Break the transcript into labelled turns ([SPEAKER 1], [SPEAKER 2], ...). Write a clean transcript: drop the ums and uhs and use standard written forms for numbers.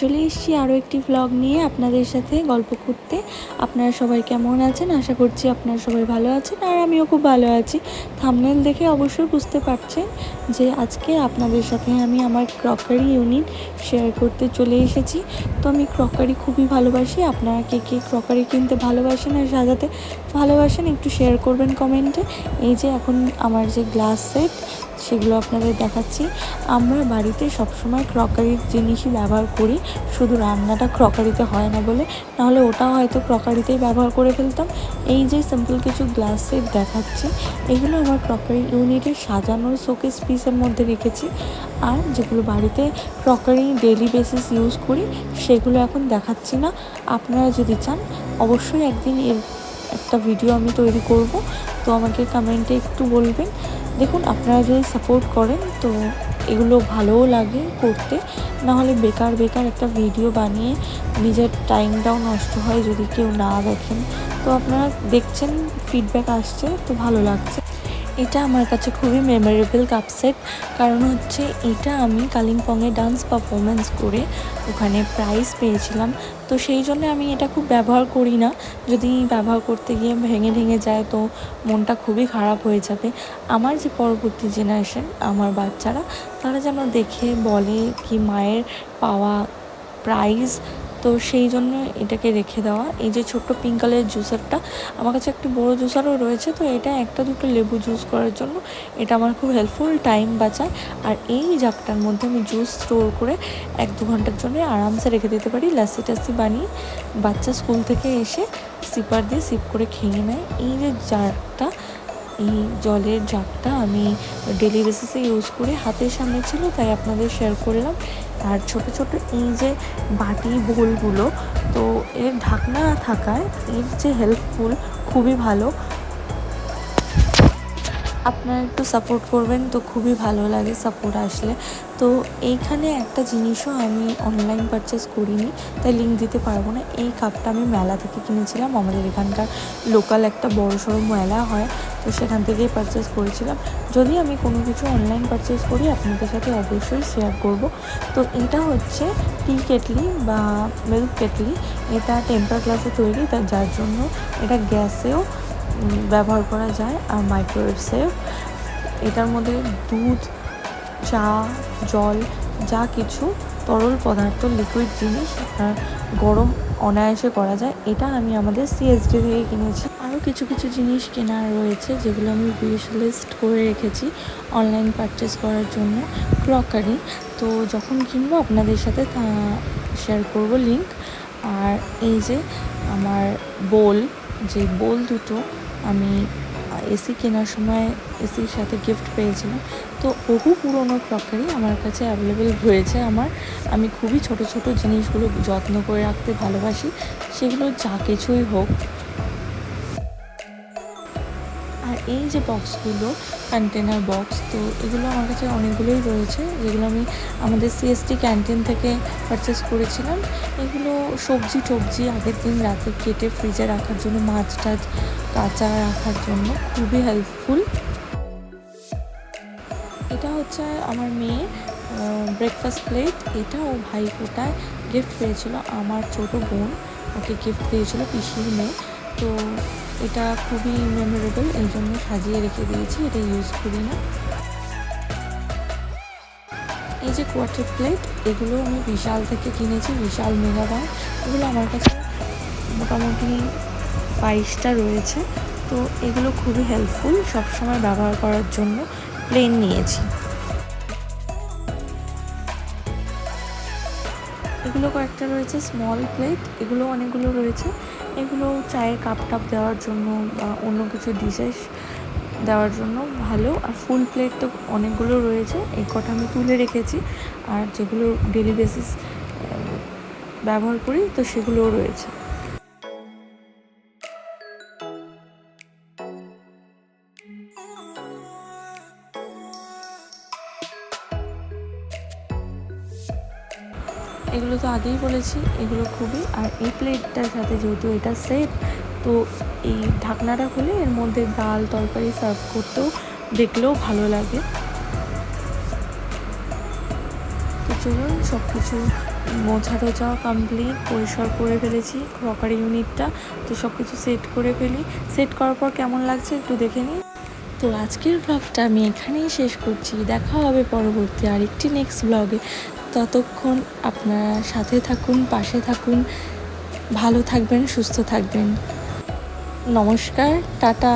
[SPEAKER 1] চলে এসেছি আরও একটি ভ্লগ নিয়ে আপনাদের সাথে গল্প করতে। আপনারা সবাই কেমন আছেন? আশা করছি আপনারা সবাই ভালো আছেন, আর আমিও খুব ভালো আছি। থাম্বনেল দেখে অবশ্যই বুঝতে পারছেন যে আজকে আপনাদের সাথে আমি আমার ক্রকারি ইউনিট শেয়ার করতে চলে এসেছি। তো আমি ক্রকারি খুবই ভালোবাসি। আপনারা কে কে ক্রকারি কিনতে ভালোবাসেন আর সাজাতে ভালোবাসেন একটু শেয়ার করবেন কমেন্টে। এই যে এখন আমার যে গ্লাস সেট সেগুলো আপনাদের দেখাচ্ছি। আমরা বাড়িতে সবসময় ক্রকারির জিনিসই ব্যবহার করি, শুধু রান্নাটা ক্রকারিতে হয় না বলে, নাহলে ওটাও হয়তো ক্রকারিতেই ব্যবহার করে ফেলতাম। এই যে সিম্পল কিছু গ্লাস সেট দেখাচ্ছি, এগুলো আমার ক্রকারি ইউনিটের সাজানোর শোকেস পিসের মধ্যে রেখেছি। আর যেগুলো বাড়িতে ক্রকারি ডেইলি বেসিস ইউজ করি সেগুলো এখন দেখাচ্ছি না। আপনারা যদি চান অবশ্যই একদিন এর একটা ভিডিও আমি তৈরি করব, তো আমাকে কমেন্টে একটু বলবেন। দেখুন, আপনারা যদি সাপোর্ট করেন তো এগুলো ভালোও লাগে করতে, নাহলে বেকার বেকার একটা ভিডিও বানিয়ে নিজের টাইমটাও নষ্ট হয় যদি কেউ না দেখেন। তো আপনারা দেখছেন, ফিডব্যাক আসছে, তো ভালো লাগছে। এটা আমার কাছে খুবই মেমোরেবল কাপ সেট, কারণ হচ্ছে এটা আমি কালিম্পংয়ে ডান্স পারফরমেন্স করে ওখানে প্রাইজ পেয়েছিলাম। তো সেই জন্য আমি এটা খুব ব্যবহার করি না। যদি ব্যবহার করতে গিয়ে ভেঙে যায় তো মনটা খুবই খারাপ হয়ে যাবে। আমার যে পরবর্তী জেনারেশন, আমার বাচ্চারা, তারা যেন দেখে বলে কি মায়ের পাওয়া প্রাইজ। তো সেই জন্য এটাকে রেখে দেওয়া। এই যে ছোট্ট পিঙ্ক কালারের জুসারটা, আমার কাছে একটু বড় জুসারও রয়েছে, তো এটা একটা দুটো লেবু জুস করার জন্য এটা আমার খুব হেল্পফুল, টাইম বাঁচায়। আর এই জাগটার মধ্যে আমি জুস স্টোর করে 1-2 ঘন্টার জন্য আরামসে রেখে দিতে পারি, লাসি টাসি বানিয়ে বাচ্চা স্কুল থেকে এসে সিপার দিয়ে সিপ করে খেয়ে নেয়। এই যে জারটা, এই জলের জাগটা আমি ডেলি বেসিসে ইউজ করি, হাতের সামনে ছিল তাই আপনাদের শেয়ার করলাম। আর ছোট ছোট এই যে বাটি বোলগুলো, তো এর ঢাকনা থাকায় এর যে হেল্পফুল, খুবই ভালো। আপনারা একটু সাপোর্ট করবেন, তো খুবই ভালো লাগে সাপোর্ট আসলে। তো এইখানে একটা জিনিসও আমি অনলাইন পারচেস করিনি, তাই লিঙ্ক দিতে পারবো না। এই কাপটা আমি মেলা থেকে কিনেছিলাম, আমাদের এখানকার লোকাল একটা বড়সড় মেলা হয়, তো সেখান থেকেই পারচেস করেছিলাম। যদি আমি কোনো কিছু অনলাইন পারচেস করি আপনাদের সাথে অবশ্যই শেয়ার করব। তো এটা হচ্ছে টি কেটলি বা মিল্ক কেটলি। এটা টেম্পার গ্লাসে তৈরি, যার জন্য এটা গ্যাসেও ব্যবহার করা যায় আর মাইক্রোওয়েভ সেফ। এটার মধ্যে দুধ, চা, জল, যা কিছু তরল পদার্থ, লিকুইড জিনিস গরম অনায়াসে করা যায়। এটা আমি আমাদের সিএসডি থেকে কিনেছি। আরও কিছু কিছু জিনিস কেনার রয়েছে যেগুলো আমি উইশ লিস্ট করে রেখেছি অনলাইন পারচেস করার জন্য, ক্রকারি। তো যখন কিনবো আপনাদের সাথে শেয়ার করব লিঙ্ক। আর এই যে আমার বোল দুটো আমি এসি কেনার সময় এসির সাথে গিফট পেয়েছিলাম। তো বহু পুরনো ক্রকারি আমার কাছে অ্যাভেলেবেল রয়েছে। আমি খুবই ছোট ছোট জিনিসগুলো যত্ন করে রাখতে ভালোবাসি, সেগুলো যা কিছুই হোক। আর এই যে বক্সগুলো, কন্টেনার বক্স, তো এগুলো আমার কাছে অনেকগুলোই রয়েছে, যেগুলো আমি আমাদের সিএসটি ক্যান্টিন থেকে পারচেস করেছিলাম। এগুলো সবজি আগের দিন রাতে কেটে ফ্রিজে রাখার জন্য, মাছ টাছ কাঁচা রাখার জন্য খুবই হেল্পফুল। এটা হচ্ছে আমার মেয়ে ব্রেকফাস্ট প্লেট। এটা ও ভাইফোঁটায় গিফট পেয়েছিল, আমার ছোট বোন ওকে গিফট দিয়েছিল, পিসির মেয়ে। তো এটা খুবই মেমোরেবল, এই জন্য সাজিয়ে রেখে দিয়েছি, এটা ইউজ করি না। এই যে কোয়ার্টার প্লেট, এগুলো আমি বিশাল থেকে কিনেছি, বিশাল মেগাবার। এগুলো আমার কাছে মোটামুটি 22টা রয়েছে। তো এগুলো খুবই হেল্পফুল, সবসময় ব্যবহার করার জন্য প্লেন নিয়েছি। এগুলো কয়েকটা রয়েছে স্মল প্লেট, এগুলো অনেকগুলো রয়েছে। এগুলো চায়ের কাপ টাপ দেওয়ার জন্য বা অন্য কিছু ডিশেস দেওয়ার জন্য ভালো। আর ফুল প্লেট তো অনেকগুলো রয়েছে, এই কটা আমি তুলে রেখেছি। আর যেগুলো ডেলি বেসিস ব্যবহার করি তো সেগুলোও রয়েছে। এগুলো তো আগেই বলেছি, এগুলো খুবই। আর এই প্লেটটার সাথে যেহেতু এটা সেট, তো এই ঢাকনাটা খুলে এর মধ্যে ডাল তরকারি সার্ভ করতেও দেখলেও ভালো লাগে। তো চলুন সব কিছু মোছা টোছাও কমপ্লিট, পরিষ্কার করে ফেলেছি ক্রকারি ইউনিটটা। তো সব কিছু সেট করে ফেলি। সেট করার পর কেমন লাগছে একটু দেখে নিই। তো আজকের ব্লগটা আমি এখানেই শেষ করছি। দেখা হবে পরবর্তী আরেকটি নেক্সট ব্লগে। ততক্ষণ আপনারা সাথে থাকুন, পাশে থাকুন, ভালো থাকবেন, সুস্থ থাকবেন। নমস্কার, টাটা।